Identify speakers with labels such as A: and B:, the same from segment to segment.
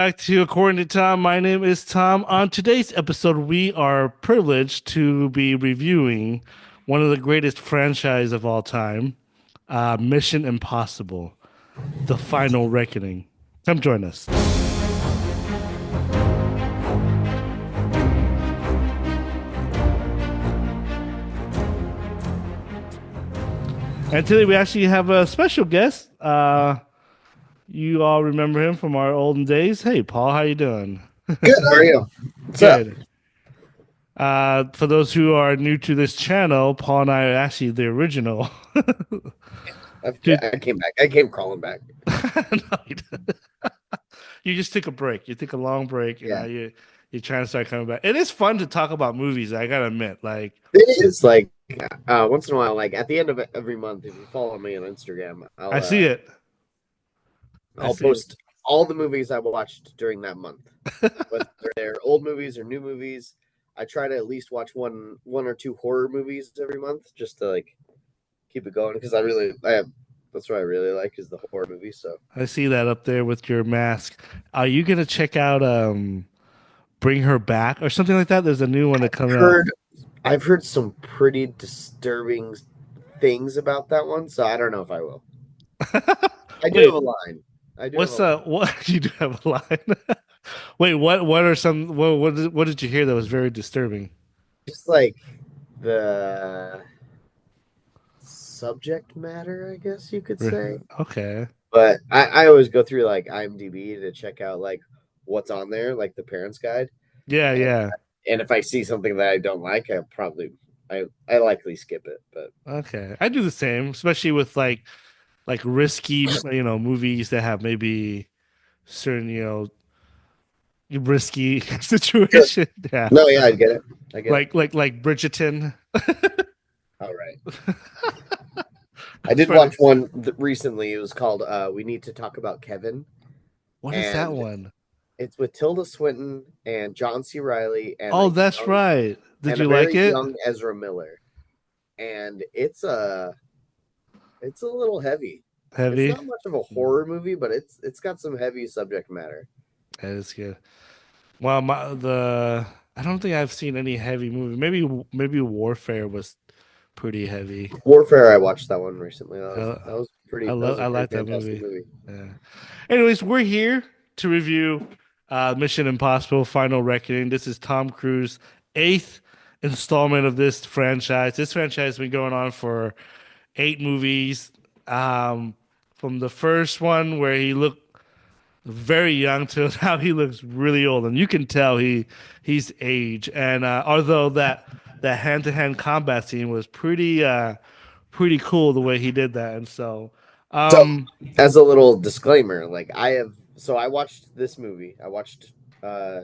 A: Back to According to Tom. My name is Tom. On today's episode, we are privileged to be reviewing one of the greatest franchise of all time, Mission Impossible: The Final Reckoning. Come join us. And today we actually have a special guest. You all remember him from our olden days. Hey, Paul, how you doing?
B: Good. How are you? What's up?
A: Good. For those who are new to this channel, Paul and I are actually the original. Dude,
B: I came back. I came crawling back.
A: no, you just took a break. You took a long break, and now
B: Yeah,
A: you're trying to start coming back. It is fun to talk about movies. I gotta admit, like
B: it is like once in a while, like at the end of every month, if you follow me on Instagram,
A: I see it. I
B: I'll
A: see
B: post all the movies I watched during that month,
A: it.
B: whether they're old movies or new movies. I try to at least watch one or two horror movies every month, just to like keep it going because I have that's what I really like is the horror movies. So
A: I see that up there with your mask. Are you gonna check out Bring Her Back or something like that? There's a new one that coming out.
B: heard I've heard some pretty disturbing things about that one, so I don't know if I will. I do have
A: Wait,
B: a line. I do have a
A: what's
B: line.
A: what you do have a line? Wait, what are some what did you hear that was very disturbing?
B: Just like the subject matter, I guess you could say.
A: Okay.
B: But I always go through like IMDb to check out like what's on there, like the parents guide.
A: Yeah,
B: And
A: yeah.
B: if I see something that I don't like, I likely skip it. But
A: Okay. I do the same, especially with like risky, movies that have maybe certain, risky
B: sure.
A: situation. Yeah.
B: No, yeah, I get it. I get it.
A: Like Bridgerton.
B: All right. I did
A: Funny.
B: watch one recently. It was called "We Need to Talk About Kevin,"
A: What is that
B: and
A: one?
B: it's with Tilda Swinton and John C. Riley
A: Oh, that's right. Did
B: a
A: you like
B: very
A: it?
B: young Ezra Miller, and it's a little heavy. It's
A: Heavy.
B: not much of a horror movie, but it's got some heavy subject matter.
A: That is good. Well, I don't think I've seen any heavy movie. Maybe Warfare was pretty heavy.
B: Warfare, I watched that one recently.
A: Uh,
B: That was a
A: I
B: pretty
A: like that
B: fantastic
A: movie.
B: movie.
A: Yeah. Anyways, we're here to review Mission Impossible: Final Reckoning. This is Tom Cruise' eighth installment of this franchise. This franchise has been going on for eight movies. Um, from the first one where he looked very young to now he looks really old, and you can tell he's aged. And although that hand to hand combat scene was pretty cool the way he did that, and so
B: So,
A: um
B: as a little disclaimer, like I watched this movie. I watched uh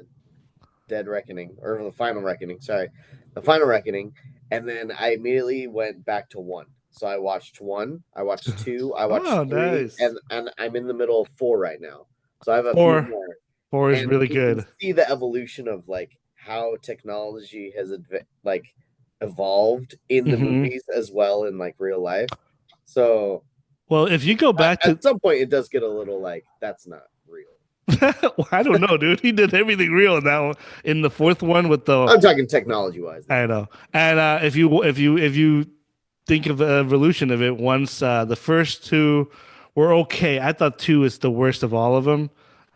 B: Dead Reckoning or the Final Reckoning. Sorry, the Final Reckoning, and then I immediately went back to one. So I watched one, I watched two, I
A: oh,
B: watched three,
A: nice.
B: and I'm in the middle of four right now. So I have a few
A: Four
B: more,
A: four is
B: and
A: really
B: you can
A: good.
B: see the evolution of like how technology has evolved in the
A: Hmm.
B: movies as well in like real life. So
A: Well, if you go back to
B: at some point, it does get a little like that's not real.
A: well, I don't know, dude. He did everything real in that one. In the fourth one with the
B: I'm talking technology wise now.
A: I know. And if you think of the evolution of it, once the first two were okay, I thought two is the worst of all of them.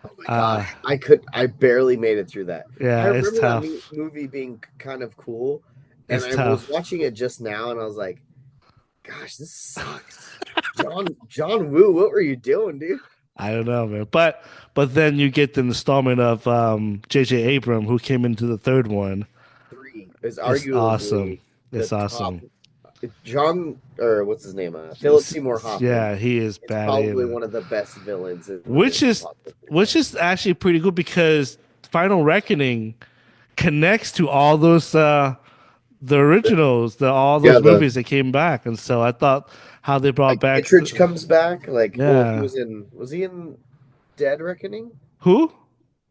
B: Oh my
A: Uh,
B: gosh, I barely made it through that. I
A: yeah, it's
B: remember that
A: tough.
B: movie being kind of cool, and
A: It's
B: I was
A: tough.
B: watching it just now, and I was like, "Gosh, this sucks." John Woo, what were you doing, dude?
A: I don't know, man. But then you get the installment of J.J. Abram who came into the third one.
B: Three is
A: It's awesome.
B: arguably the
A: It's
B: top.
A: awesome.
B: John or what's his name? Philip Seymour Hoffman.
A: Yeah, he is
B: It's
A: bad
B: probably
A: in it.
B: one of the best villains in the
A: Which
B: Mission
A: is
B: Impossible
A: which
B: franchise.
A: is actually pretty good because Final Reckoning connects to all those the originals, all
B: Yeah,
A: those
B: the
A: movies that came back, and so I thought how they brought
B: like
A: back
B: Kittredge comes back. Like, well,
A: yeah,
B: was he in Dead Reckoning?
A: who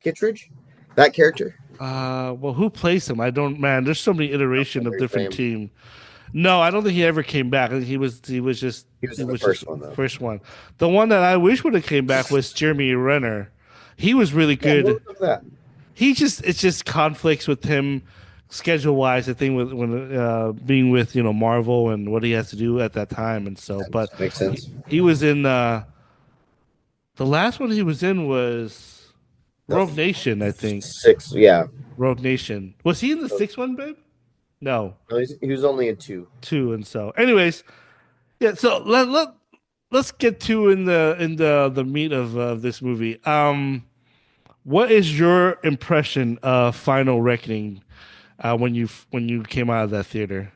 B: Kittredge, that character.
A: well, who plays him? I don't, man, there's so many
B: I don't
A: iteration of
B: remember his
A: different
B: name.
A: team. No, I don't think he ever came back. I think he was
B: He was
A: he
B: in the
A: was just
B: first one
A: the
B: though.
A: first one. The one that I wish would have came back was Jeremy Renner. He was really
B: Yeah, what
A: good.
B: was up with that?
A: He just it's just conflicts with him schedule wise. I think with when being with Marvel and what he has to do at that time and so. But
B: Makes
A: he,
B: sense.
A: he was in the last one he was in was
B: The
A: Rogue Nation, I think.
B: six, yeah.
A: Rogue Nation. Was he in the sixth one, babe? No,
B: No, he was only in two.
A: two and so. Anyways, yeah. So let's get to in the meat of this movie. What is your impression of Final Reckoning when you came out of that theater?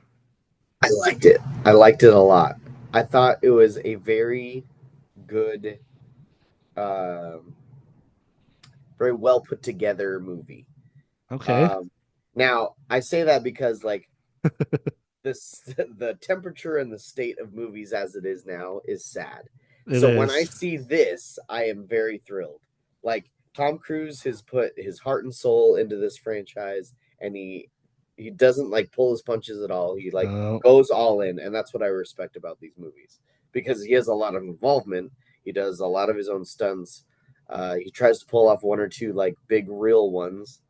B: I liked it. I liked it a lot. I thought it was a very good, um, very well put together movie.
A: Okay,
B: Um, Now I say that because like this, the temperature and the state of movies as it is now is sad.
A: it
B: So when I
A: is.
B: see this, I am very thrilled. Like Tom Cruise has put his heart and soul into this franchise, and he doesn't like pull his punches at all. He like
A: Uh,
B: goes all in, and that's what I respect about these movies because he has a lot of involvement. He does a lot of his own stunts. He tries to pull off one or two like big real ones,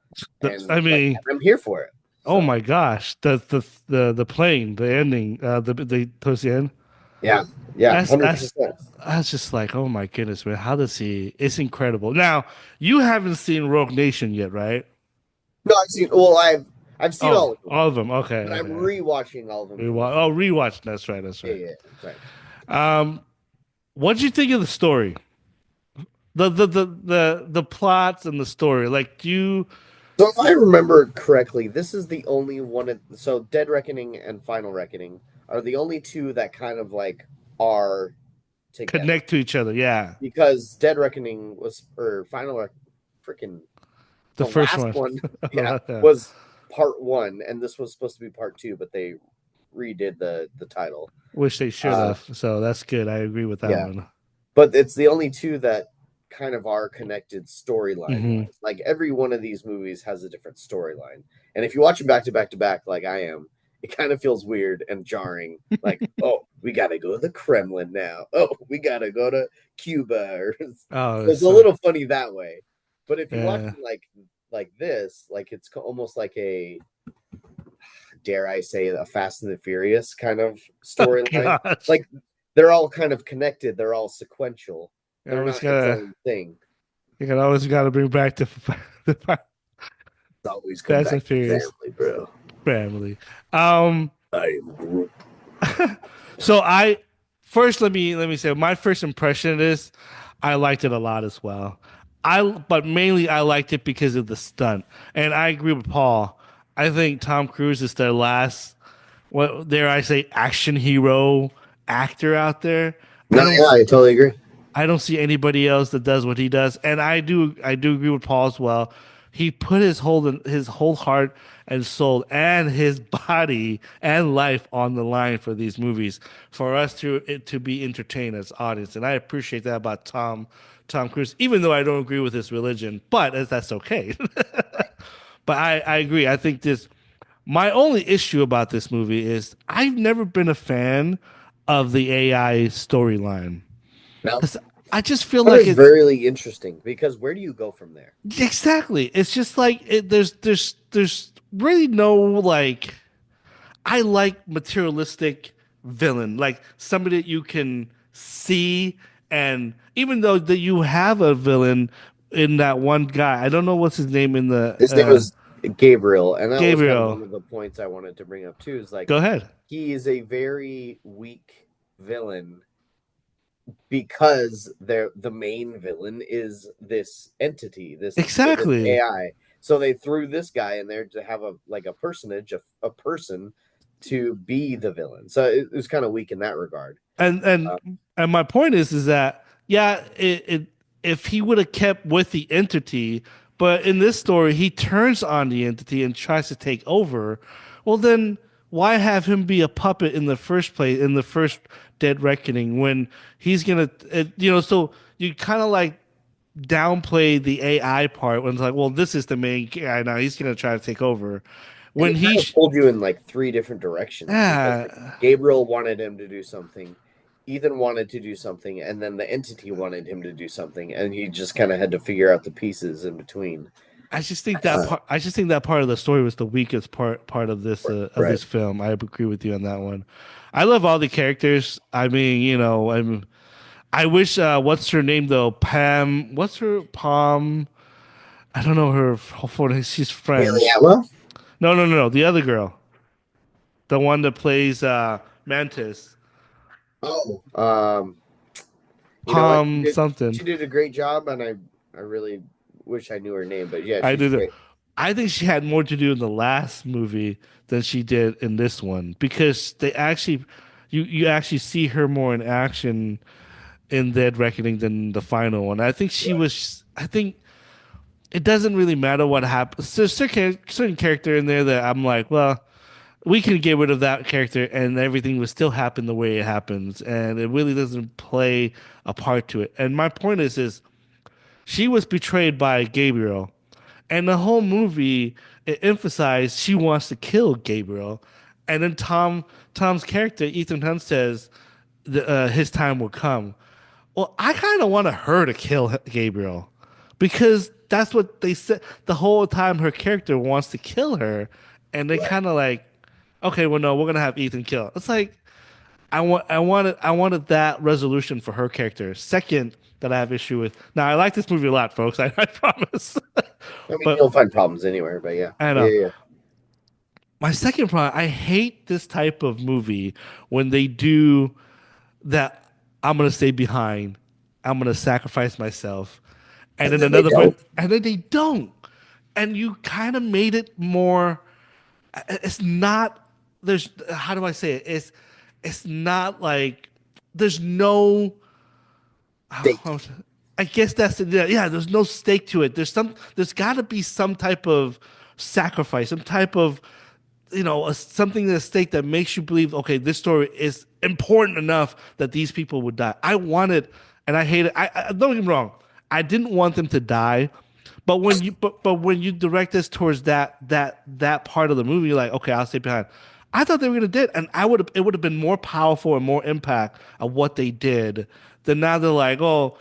B: and
A: I
B: like
A: mean,
B: I'm here for it.
A: oh
B: So
A: my gosh, the plane, the ending, the towards the end.
B: yeah, yeah,
A: That's
B: 100%.
A: that's just like, oh my goodness, man, how does he? It's incredible. Now, you haven't seen Rogue Nation yet, right?
B: No, I've seen. Well, I've seen
A: Oh,
B: all of them,
A: all of them. Okay,
B: but I'm
A: okay.
B: rewatching all of them for the
A: Rewatch.
B: first.
A: Oh, rewatch. That's right. That's
B: Yeah,
A: right.
B: yeah, sorry.
A: Um, what did you think of the story? The plots and the story. Like, do you
B: So if I remember correctly, this is the only one. So Dead Reckoning and Final Reckoning are the only two that kind of like are together
A: connect to each other? Yeah,
B: because Dead Reckoning was or freaking
A: the
B: the
A: first
B: last
A: one.
B: one, yeah,
A: Yeah.
B: was part one, and this was supposed to be part two, but they redid the title.
A: Wish they should
B: Uh,
A: have. So that's good. I agree with that
B: yeah,
A: one.
B: but it's the only two that kind of are connected storyline
A: Hmm.
B: wise. Like every one of these movies has a different storyline, and if you watch them back to back to back, like I am, it kind of feels weird and jarring. Like, oh, we gotta go to the Kremlin now. Oh, we gotta go to Cuba.
A: Oh,
B: So it's a
A: so
B: little funny that way. But if you watch
A: yeah.
B: them like this, like it's almost like a dare I say a Fast and the Furious kind of
A: Oh
B: storyline.
A: gosh.
B: Like they're all kind of connected. They're all sequential.
A: You
B: They're
A: always
B: not its
A: gotta.
B: own thing.
A: You can always gotta bring back to the
B: It's always come
A: Fast
B: back
A: and
B: to
A: Furious
B: family, bro.
A: family. Um.
B: I am Groot.
A: So I first let me say my first impression of this, I liked it a lot as well. But mainly I liked it because of the stunt. And I agree with Paul. I think Tom Cruise is their last what dare I say action hero actor out there.
B: No,
A: I don't
B: yeah, I totally agree.
A: I don't see anybody else that does what he does, and I do agree with Paul as well. He put his whole heart and soul and his body and life on the line for these movies for us to be entertained as audience, and I appreciate that about Tom Cruise, even though I don't agree with his religion, but that's okay. But I agree. I think this my only issue about this movie is I've never been a fan of the AI storyline.
B: No,
A: Because I just feel
B: that
A: like
B: is
A: it's
B: very interesting because where do you go from there?
A: exactly. It's just like there's really no like I like materialistic villain, like somebody that you can see, and even though that you have a villain in that one guy, I don't know what's his name in the
B: His name was Gabriel, and that was kind of
A: Gabriel.
B: one of the points I wanted to bring up too. Is like
A: Go ahead.
B: he is a very weak villain because the main villain is this entity, this
A: Exactly.
B: AI. So they threw this guy in there to have a like a personage, a person to be the villain. So it was kind of weak in that regard.
A: And and
B: Uh,
A: and my point is that yeah, if he would have kept with the entity, but in this story he turns on the entity and tries to take over, well then why have him be a puppet in the first place in the first Dead Reckoning when he's gonna so you kind of like downplay the AI part when it's like well this is the main guy now he's gonna try to take over
B: and
A: when
B: it kind
A: he
B: of pulled you in like three different directions because like
A: yeah
B: Gabriel wanted him to do something. Ethan wanted to do something, and then the entity wanted him to do something, and he just kind of had to figure out the pieces in between.
A: I just think that part. I just think that part of the story was the weakest part of
B: Right.
A: this film. I agree with you on that one. I love all the characters. I mean, I wish. What's her name though? Pam. What's her Palm? I don't know her full name. She's
B: Haley
A: French.
B: Atwell?
A: No, no, no, no. The other girl, the one that plays Mantis.
B: Oh, you know what?
A: Palm something.
B: She did a great job, and I really wish I knew her name, but yeah,
A: I
B: she's
A: did it.
B: great.
A: I think she had more to do in the last movie than she did in this one because you actually see her more in action in Dead Reckoning than the final one. I think she
B: Right.
A: was. I think it doesn't really matter what happens. There's certain character in there that I'm like, well, we can get rid of that character and everything will still happen the way it happens, and it really doesn't play a part to it. And my point is she was betrayed by Gabriel. And the whole movie it emphasized she wants to kill Gabriel, and then Tom's character Ethan Hunt says his time will come. Well, I kind of wanted her to kill Gabriel because that's what they said the whole time. Her character wants to kill her, and they
B: Right.
A: kind of like, okay, well, no, we're gonna have Ethan kill. It's like I wanted that resolution for her character. Second, that I have issue with. Now, I like this movie a lot, folks. I promise.
B: I mean,
A: But
B: you'll find problems anywhere, but yeah,
A: I
B: yeah,
A: know.
B: yeah.
A: My second problem, I hate this type of movie when they do that. I'm gonna stay behind. I'm gonna sacrifice myself, and
B: And
A: then
B: then they
A: another,
B: don't.
A: and then they don't. And you kind of made it more. It's not. There's. How do I say it? It's not like there's no.
B: Stake.
A: I guess that's the yeah. There's no stake to it. There's got to be some type of sacrifice, some type of something at stake that makes you believe, okay, this story is important enough that these people would die. I wanted, and I hate it. I don't get me wrong. I didn't want them to die, but when you direct us towards that part of the movie, you're like, okay, I'll stay behind. I thought they were gonna do it, and it would have been more powerful and more impact of what they did than now they're like, oh,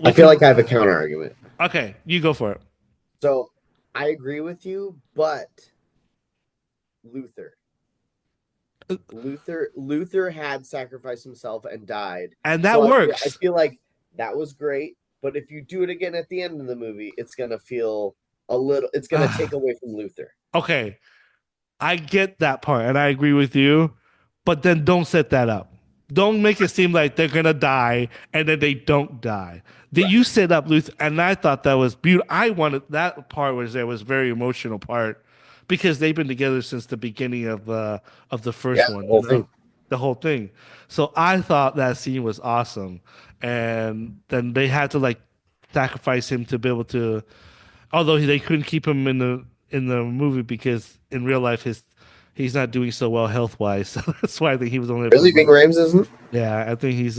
B: I
A: we
B: feel
A: can.
B: like I have a counter argument.
A: Okay, you go for it.
B: So I agree with you, but Luther. Luther had sacrificed himself and died.
A: And that
B: So I
A: works.
B: feel like that was great, but if you do it again at the end of the movie, it's gonna feel a little it's gonna take away from Luther.
A: Okay, I get that part and I agree with you, but then don't set that up. Don't make it seem like they're gonna die and then they don't die. That
B: Right.
A: you set up Luther, and I thought that was beautiful. I wanted that part was very emotional part because they've been together since the beginning of the
B: Yeah,
A: first
B: the
A: one,
B: whole thing.
A: the whole thing. So I thought that scene was awesome, and then they had to like sacrifice him to be able to although they couldn't keep him in the movie because in real life he's not doing so well health wise. So that's why I think he was only there for the
B: Really, Big
A: movie.
B: Rames isn't?
A: Yeah, I think he's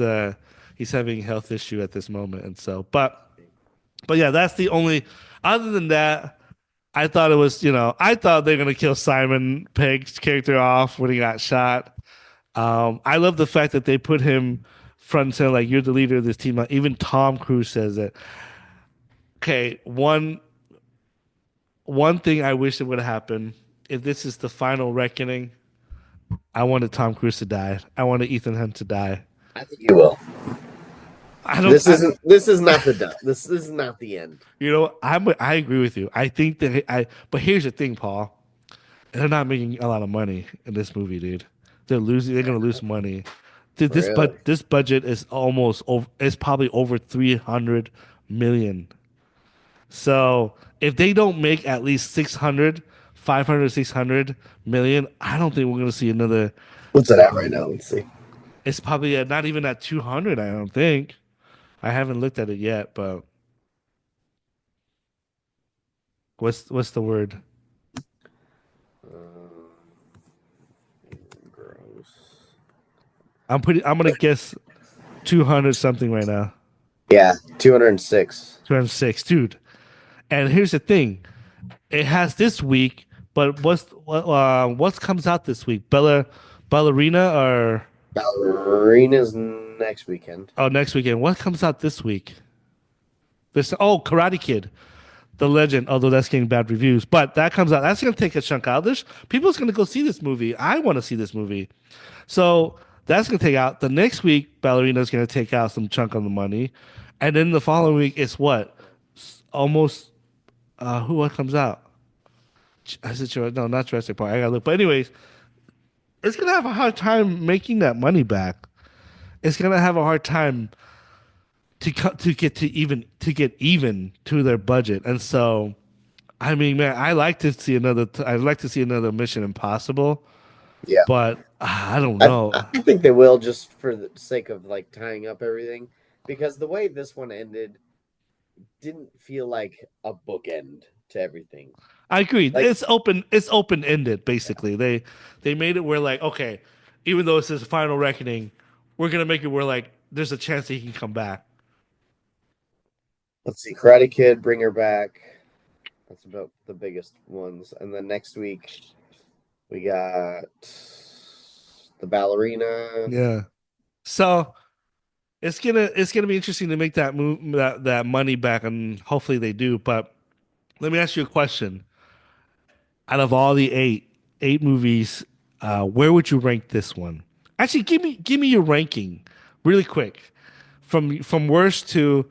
A: having a health issue at this moment, and so but yeah, that's the only. Other than that, I thought it was I thought they're gonna kill Simon Pegg's character off when he got shot. I love the fact that they put him front and center, like you're the leader of this team. Like, even Tom Cruise says it. Okay, one thing I wish it would have happened if this is the final reckoning. I wanted Tom Cruise to die. I wanted Ethan Hunt to die.
B: I think you will.
A: I don't.
B: This is not the done. This is not the end.
A: I agree with you. I think that I. But here's the thing, Paul. They're not making a lot of money in this movie, dude. They're losing. They're gonna lose money. Dude,
B: Really.
A: this budget is almost over. It's probably over 300 million. So if they don't make at least 600 million, I don't think we're going to see another.
B: What's it at right now? Let's see.
A: It's probably not even at 200. I don't think. I haven't looked at it yet, but what's the word?
B: Um, gross.
A: I'm gonna guess 200 something right now.
B: Yeah, 206.
A: 206, dude. And here's the thing: it has this week, but what comes out this week? Ballerina or
B: Ballerina's next weekend.
A: Oh, next weekend. What comes out this week? This Karate Kid, the legend. Although that's getting bad reviews, but that comes out. That's gonna take a chunk out. There's people's gonna go see this movie. I want to see this movie, so that's gonna take out. The next week, Ballerina's gonna take out some chunk of the money, and then the following week it's what? Almost who what comes out? Is it no, not Jurassic Park. I gotta look. But anyways, it's gonna have a hard time making that money back. It's gonna have a hard time to get even to their budget. And so, I mean, man, I'd like to see another Mission Impossible,
B: Yeah.
A: but I don't
B: I
A: know.
B: think they will just for the sake of like tying up everything because the way this one ended didn't feel like a bookend to everything.
A: I agree.
B: Like,
A: It's open ended. Basically, they made it where like okay, even though it says Final Reckoning, we're gonna make it where like there's a chance that he can come back.
B: let's see, Karate Kid, Bring Her Back. That's about the biggest ones. And then next week we got the Ballerina.
A: Yeah. So it's gonna be interesting to make that move that money back, and hopefully they do. But let me ask you a question. Out of all the eight movies, where would you rank this one? Actually, give me your ranking really quick from worst to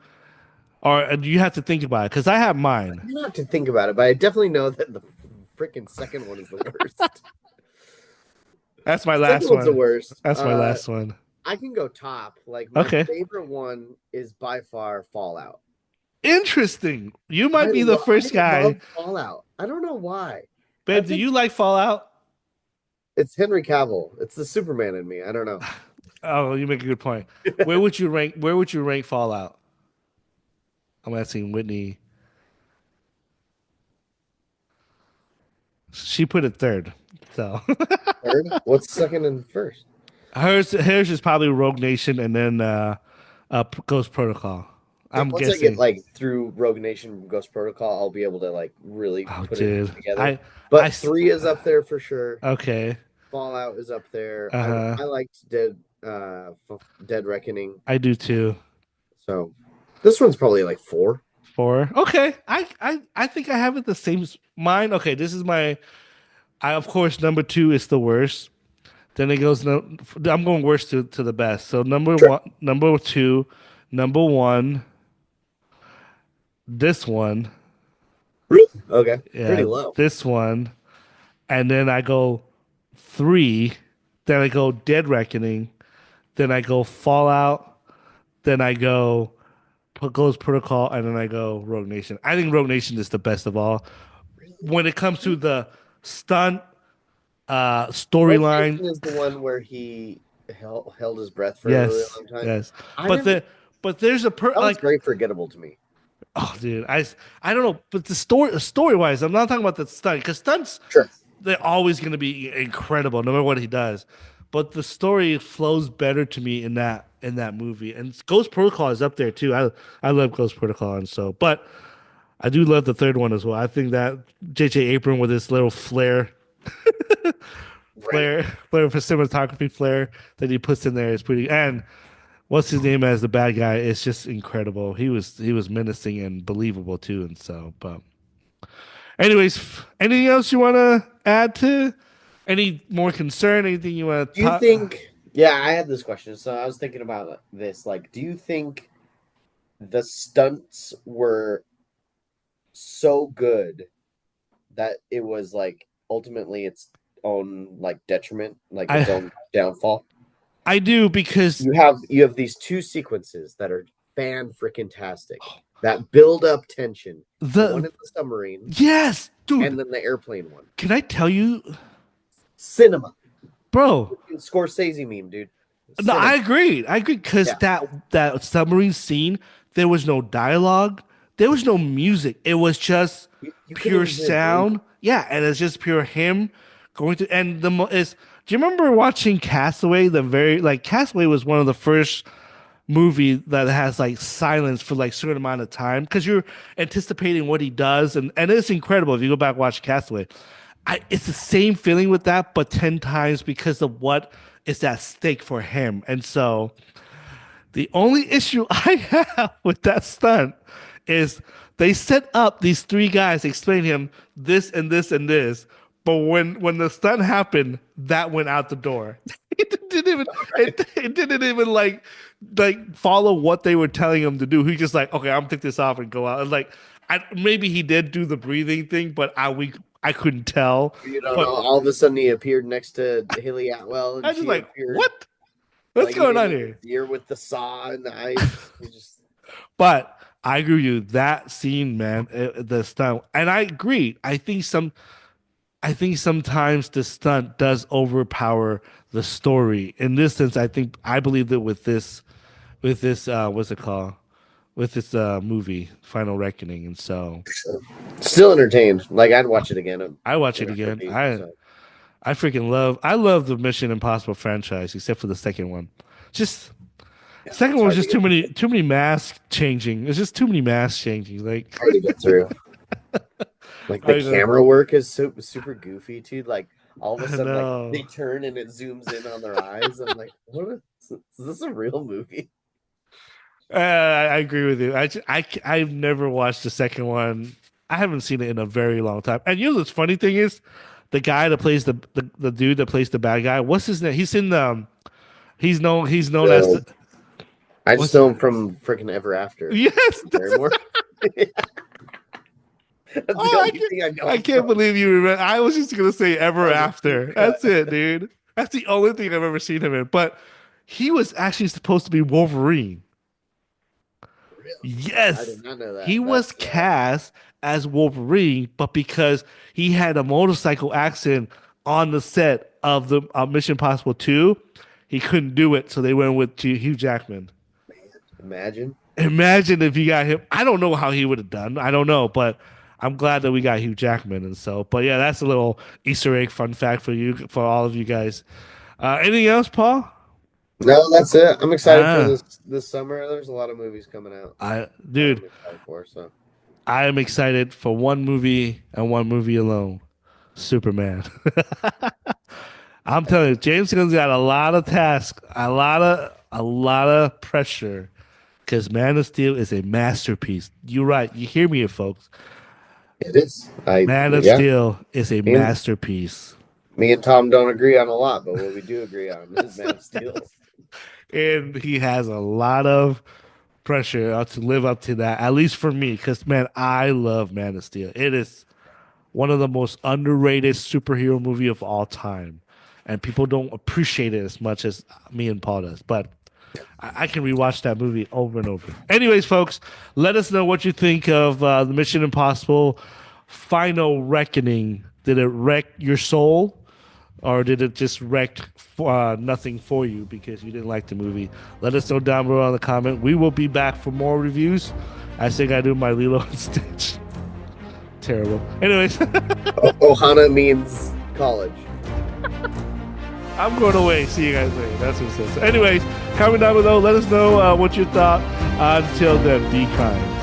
A: or you have to think about it because I have
B: I
A: mine.
B: don't have to think about it, but I definitely know that the freaking second one is the worst.
A: That's my
B: Second
A: last
B: one's the
A: one.
B: worst.
A: That's my last one.
B: I can go top. Like my
A: Okay.
B: favorite one is by far Fallout.
A: Interesting. You might be the
B: I
A: first guy.
B: love Fallout. I don't know why. I
A: Babe, do
B: think
A: you like Fallout?
B: it's Henry Cavill. It's the Superman in me. I don't know.
A: Oh, you make a good point. Where would you rank Fallout? I'm asking Whitney. She put it third. So
B: Third? What's second and first?
A: hers is probably Rogue Nation and then Ghost Protocol.
B: Yeah,
A: I'm
B: once I get
A: guessing.
B: like through Rogue Nation Ghost Protocol, I'll be able to like really
A: Oh,
B: put it
A: dude.
B: together.
A: I
B: But three is up there for sure.
A: okay.
B: Fallout is up there.
A: Uh-huh.
B: I liked Dead Reckoning.
A: I do too.
B: So this one's probably like four.
A: Four. Okay. I think I have it the same as mine. Okay, this is my I of course number two is the worst. Then it goes no I'm going worst to the best. So
B: Sure.
A: number two, number one, this one,
B: Okay. Pretty
A: yeah,
B: low.
A: this one, and then I go three, then I go Dead Reckoning, then I go Fallout, then I go Ghost Protocol, and then I go Rogue Nation. I think Rogue Nation is the best of all. When it comes to the stunt
B: Rogue
A: storyline,
B: Nation is the one where he held his breath for a really
A: yes,
B: long time.
A: yes.
B: I
A: But
B: didn't.
A: but there's a
B: That one's
A: like
B: very forgettable to me.
A: oh dude, I don't know, but the story wise, I'm not talking about the stunt because stunts
B: Sure.
A: they're always going to be incredible no matter what he does. But the story flows better to me in that movie. And Ghost Protocol is up there too. I love Ghost Protocol and so, but I do love the third one as well. I think that J.J. Abrams with his little
B: Right.
A: flair for cinematography flair that he puts in there is pretty. And what's his name as the bad guy? It's just incredible. He was menacing and believable too. And so, but anyways, anything else you want to add to? Any more concern? Anything you want to
B: Do you
A: talk?
B: think? Yeah, I had this question. So I was thinking about this. Like, do you think the stunts were so good that it was like ultimately its own like detriment, like its
A: I
B: own downfall?
A: I do because
B: You have these two sequences that are fan freaking tastic that build up tension. The one
A: the
B: in the submarine
A: yes,
B: and
A: dude.
B: then the airplane one.
A: Can I tell you,
B: Cinema.
A: bro?
B: Scorsese meme, dude.
A: No,
B: Cinema.
A: I agree because
B: Yeah.
A: that submarine scene, there was no dialogue, there was no music. It was just
B: You couldn't
A: pure
B: even hear him breathing.
A: sound. Yeah, and it's just pure him going to. And is do you remember watching Castaway? The very like Castaway was one of the first movie that has like silence for like certain amount of time because you're anticipating what he does and it's incredible if you go back and watch Castaway. It's the same feeling with that, but 10 times because of what is at stake for him. And so The only issue I have with that stunt is they set up these three guys, explain him this and this and this, but when the stunt happened, that went out the door. It didn't even it didn't even like follow what they were telling him to do. He just like, okay, I'm gonna take this off and go out. And like, maybe he did do the breathing thing, but I couldn't tell.
B: You don't know.
A: But
B: All of a sudden, he appeared next to Haley Atwell,
A: I
B: and
A: just
B: she
A: like,
B: appeared
A: what? What's
B: like he
A: going
B: didn't
A: on
B: even
A: here?
B: deer with the saw and the ice. He just
A: But I agree with you. That scene, man, the stunt, and I agree. I think sometimes the stunt does overpower the story. In this sense, I believe that with this, what's it called? With this movie, Final Reckoning, and so
B: still entertained. Like I'd watch it again
A: I watch
B: in
A: it
B: a
A: again.
B: heartbeat. So
A: I love the Mission Impossible franchise, except for the second one. Just
B: yeah,
A: second
B: it's
A: one was
B: hard to
A: just
B: get
A: too many masks changing. It's just too many masks changing. Like
B: hard to get through. Like the
A: I know,
B: camera work is super goofy too. Like all of a
A: I
B: sudden, like they
A: know.
B: turn and it zooms in on their eyes. I'm like, is this a real movie?
A: I agree with you. I've never watched the second one. I haven't seen it in a very long time. And you know, the funny thing is, the guy that plays the dude that plays the bad guy. What's his name? He's in the. He's known as
B: So
A: the.
B: I just
A: What's
B: know him from freaking Ever After.
A: yes.
B: Barrymore. That's the
A: Oh,
B: only thing I know
A: I
B: him
A: can't
B: from.
A: believe you remember. I was just gonna say
B: That
A: Ever
B: was a deep
A: After.
B: cut.
A: That's it, dude. That's the only thing I've ever seen him in. But he was actually supposed to be Wolverine.
B: Really? I
A: Yes,
B: did not know
A: he
B: that.
A: was
B: That's
A: cast as Wolverine, but because he had a motorcycle accident on the set of the Mission Impossible 2, he couldn't do it, so they went with Hugh Jackman.
B: imagine.
A: Imagine if you got him. I don't know how he would have done. I don't know, but I'm glad that we got Hugh Jackman, and so. But yeah, that's a little Easter egg fun fact for you, for all of you guys. Anything else, Paul?
B: No, that's it. I'm excited for
A: Ah,
B: this summer. There's a lot of movies coming out that
A: dude,
B: I'm excited for. So
A: I am excited for one movie and one movie alone. Superman. I'm telling you, James Gunn's got a lot of tasks, a lot of pressure, because Man of Steel is a masterpiece. You're right. You hear me, here, folks.
B: it is.
A: Man of
B: Yeah.
A: Steel is a
B: Me and
A: masterpiece,
B: me and Tom don't agree on a lot, but what we do agree on is Man of Steel.
A: and he has a lot of pressure to live up to that. At least for me, because man, I love Man of Steel. It is one of the most underrated superhero movie of all time, and people don't appreciate it as much as me and Paul does. But I can rewatch that movie over and over. Anyways, folks, let us know what you think of the Mission Impossible Final Reckoning. Did it wreck your soul, or did it just wreck nothing for you because you didn't like the movie? Let us know down below in the comment. We will be back for more reviews. I think I do my Lilo and Stitch. Terrible. Anyways,
B: Ohana means college.
A: I'm going away. See you guys later. That's what it says. So anyways, comment down below. Let us know what you thought. Until then, be kind.